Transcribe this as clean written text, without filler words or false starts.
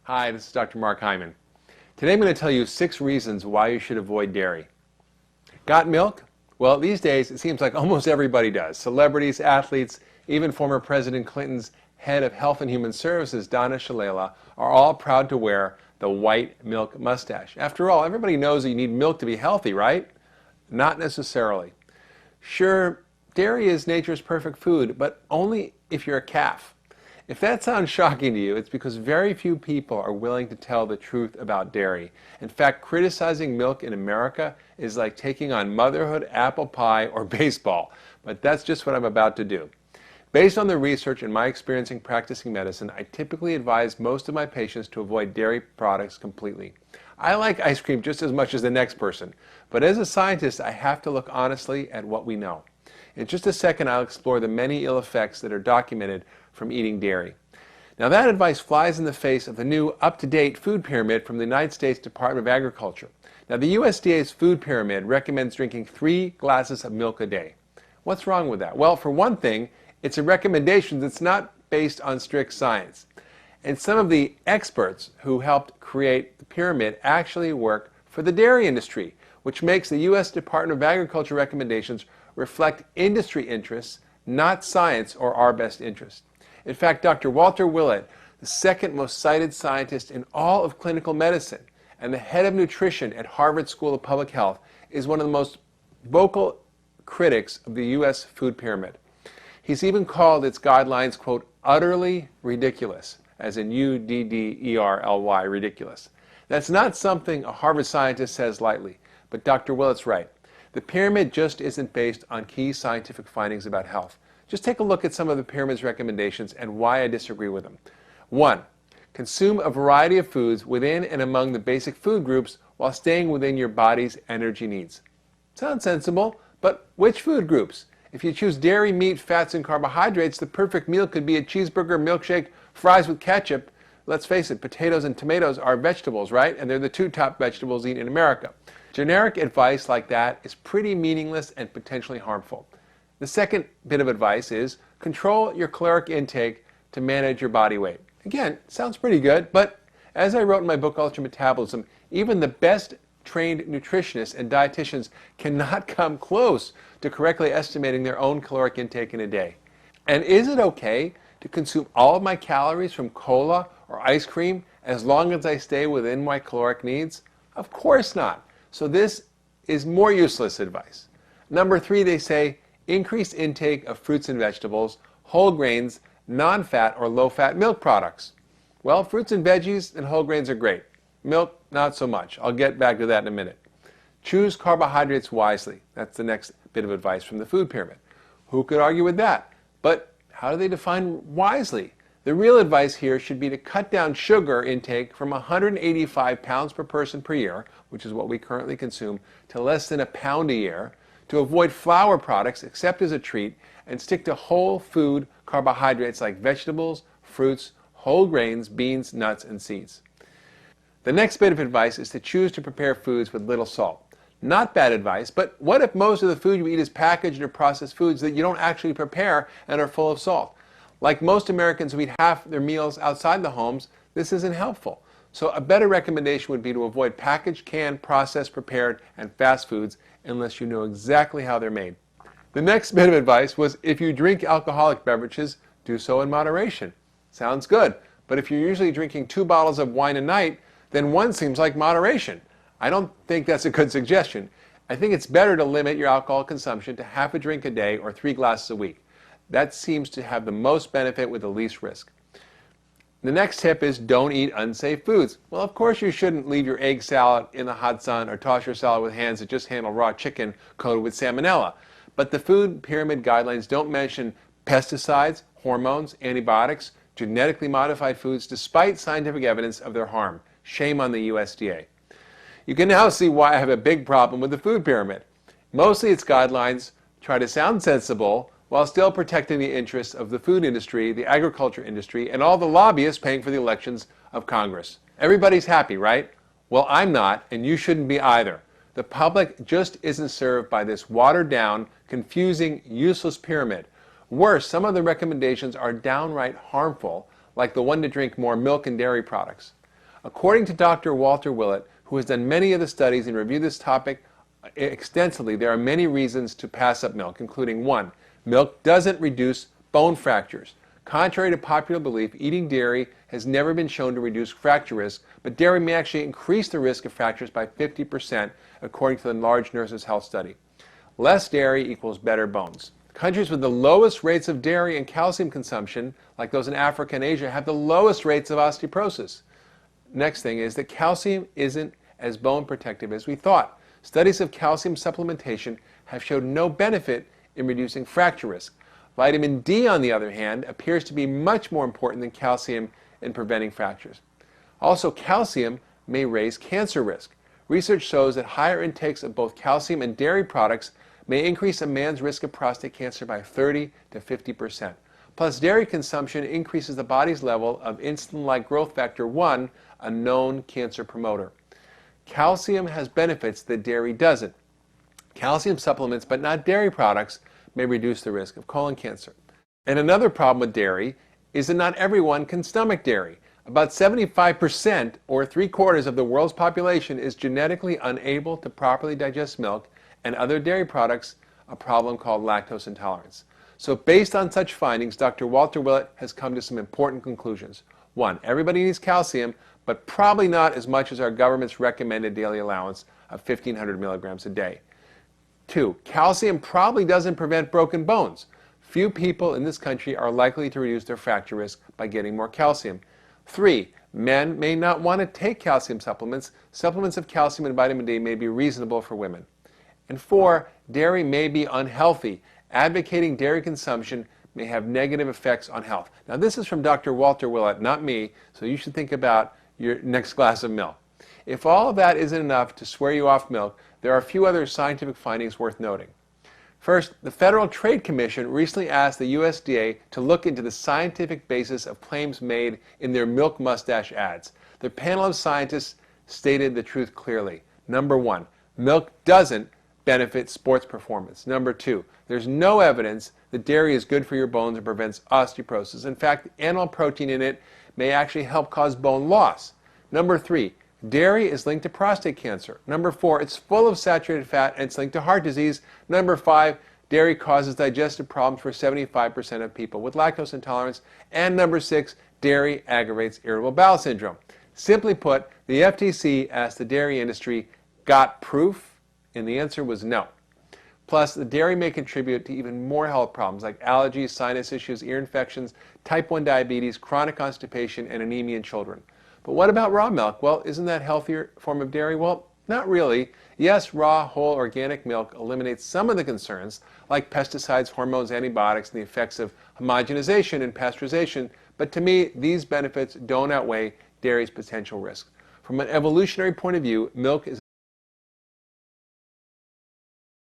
Hi, this is Dr. Mark Hyman. Today I'm going to tell you 6 reasons why you should avoid dairy. Got milk? Well, these days it seems like almost everybody does. Celebrities, athletes, even former President Clinton's head of Health and Human Services, Donna Shalala, are all proud to wear the white milk mustache. After all, everybody knows that you need milk to be healthy, right? Not necessarily. Sure, dairy is nature's perfect food, but only if you're a calf. If that sounds shocking to you, it's because very few people are willing to tell the truth about dairy. In fact, criticizing milk in America is like taking on motherhood, apple pie, or baseball. But that's just what I'm about to do. Based on the research and my experience in practicing medicine, I typically advise most of my patients to avoid dairy products completely. I like ice cream just as much as the next person, but as a scientist, I have to look honestly at what we know. In just a second, I'll explore the many ill effects that are documented from eating dairy. Now, that advice flies in the face of the new up-to-date food pyramid from the United States Department of Agriculture. Now, the USDA's food pyramid recommends drinking 3 glasses of milk a day. What's wrong with that? Well, for one thing, it's a recommendation that's not based on strict science. And some of the experts who helped create the pyramid actually work for the dairy industry, which makes the U.S. Department of Agriculture recommendations reflect industry interests, not science or our best interest. In fact, Dr. Walter Willett, the second most cited scientist in all of clinical medicine and the head of nutrition at Harvard School of Public Health, is one of the most vocal critics of the U.S. food pyramid. He's even called its guidelines, quote, utterly ridiculous, as in U-D-D-E-R-L-Y, ridiculous. That's not something a Harvard scientist says lightly, but Dr. Willett's right. The pyramid just isn't based on key scientific findings about health. Just take a look at some of the pyramid's recommendations and why I disagree with them. 1. Consume a variety of foods within and among the basic food groups while staying within your body's energy needs. Sounds sensible, but which food groups? If you choose dairy, meat, fats, and carbohydrates, the perfect meal could be a cheeseburger, milkshake, fries with ketchup. Let's face it, potatoes and tomatoes are vegetables, right? And they're the 2 top vegetables eaten in America. Generic advice like that is pretty meaningless and potentially harmful. The second bit of advice is control your caloric intake to manage your body weight. Again, sounds pretty good, but as I wrote in my book, Ultra Metabolism, even the best trained nutritionists and dietitians cannot come close to correctly estimating their own caloric intake in a day. And is it okay to consume all of my calories from cola or ice cream as long as I stay within my caloric needs? Of course not. So this is more useless advice. Number 3, they say, increase intake of fruits and vegetables, whole grains, non-fat or low-fat milk products. Well, fruits and veggies and whole grains are great. Milk, not so much. I'll get back to that in a minute. Choose carbohydrates wisely. That's the next bit of advice from the food pyramid. Who could argue with that? But how do they define wisely? The real advice here should be to cut down sugar intake from 185 pounds per person per year, which is what we currently consume, to less than a pound a year, to avoid flour products except as a treat, and stick to whole food carbohydrates like vegetables, fruits, whole grains, beans, nuts, and seeds. The next bit of advice is to choose to prepare foods with little salt. Not bad advice, but what if most of the food you eat is packaged or processed foods that you don't actually prepare and are full of salt? Like most Americans who eat half their meals outside the homes, this isn't helpful. So a better recommendation would be to avoid packaged, canned, processed, prepared, and fast foods unless you know exactly how they're made. The next bit of advice was if you drink alcoholic beverages, do so in moderation. Sounds good, but if you're usually drinking 2 bottles of wine a night, then 1 seems like moderation. I don't think that's a good suggestion. I think it's better to limit your alcohol consumption to half a drink a day or 3 glasses a week. That seems to have the most benefit with the least risk. The next tip is don't eat unsafe foods. Well, of course you shouldn't leave your egg salad in the hot sun or toss your salad with hands that just handle raw chicken coated with salmonella. But the food pyramid guidelines don't mention pesticides, hormones, antibiotics, genetically modified foods despite scientific evidence of their harm. Shame on the USDA. You can now see why I have a big problem with the food pyramid. Mostly its guidelines try to sound sensible while still protecting the interests of the food industry, the agriculture industry, and all the lobbyists paying for the elections of Congress. Everybody's happy, right? Well, I'm not, and you shouldn't be either. The public just isn't served by this watered-down, confusing, useless pyramid. Worse, some of the recommendations are downright harmful, like the one to drink more milk and dairy products. According to Dr. Walter Willett, who has done many of the studies and reviewed this topic extensively, there are many reasons to pass up milk, including 1. Milk doesn't reduce bone fractures. Contrary to popular belief, eating dairy has never been shown to reduce fracture risk, but dairy may actually increase the risk of fractures by 50%, according to the Large Nurses' Health Study. Less dairy equals better bones. Countries with the lowest rates of dairy and calcium consumption, like those in Africa and Asia, have the lowest rates of osteoporosis. Next thing is that calcium isn't as bone protective as we thought. Studies of calcium supplementation have showed no benefit in reducing fracture risk. Vitamin D, on the other hand, appears to be much more important than calcium in preventing fractures. Also, calcium may raise cancer risk. Research shows that higher intakes of both calcium and dairy products may increase a man's risk of prostate cancer by 30 to 50%. Plus, dairy consumption increases the body's level of insulin-like growth factor 1, a known cancer promoter. Calcium has benefits that dairy doesn't. Calcium supplements, but not dairy products, may reduce the risk of colon cancer. And another problem with dairy is that not everyone can stomach dairy. About 75%, or 3/4 of the world's population, is genetically unable to properly digest milk and other dairy products, a problem called lactose intolerance. So based on such findings, Dr. Walter Willett has come to some important conclusions. 1. Everybody needs calcium, but probably not as much as our government's recommended daily allowance of 1,500 milligrams a day. 2. Calcium probably doesn't prevent broken bones. Few people in this country are likely to reduce their fracture risk by getting more calcium. 3. Men may not want to take calcium supplements. Supplements of calcium and vitamin D may be reasonable for women. And 4. Dairy may be unhealthy. Advocating dairy consumption may have negative effects on health. Now, this is from Dr. Walter Willett, not me, so you should think about your next glass of milk. If all of that isn't enough to swear you off milk, there are a few other scientific findings worth noting. First, the Federal Trade Commission recently asked the USDA to look into the scientific basis of claims made in their milk mustache ads. The panel of scientists stated the truth clearly. Number 1, milk doesn't benefit sports performance. Number 2, there's no evidence that dairy is good for your bones and prevents osteoporosis. In fact, animal protein in it may actually help cause bone loss. Number 3, dairy is linked to prostate cancer. Number 4, it's full of saturated fat and it's linked to heart disease. Number 5, dairy causes digestive problems for 75% of people with lactose intolerance. And number 6, dairy aggravates irritable bowel syndrome. Simply put, the FTC asked the dairy industry, got proof? And the answer was no. Plus, the dairy may contribute to even more health problems like allergies, sinus issues, ear infections, type 1 diabetes, chronic constipation, and anemia in children. But what about raw milk? Well, isn't that a healthier form of dairy? Well, not really. Yes, raw, whole, organic milk eliminates some of the concerns, like pesticides, hormones, antibiotics, and the effects of homogenization and pasteurization. But to me, these benefits don't outweigh dairy's potential risks. From an evolutionary point of view, milk is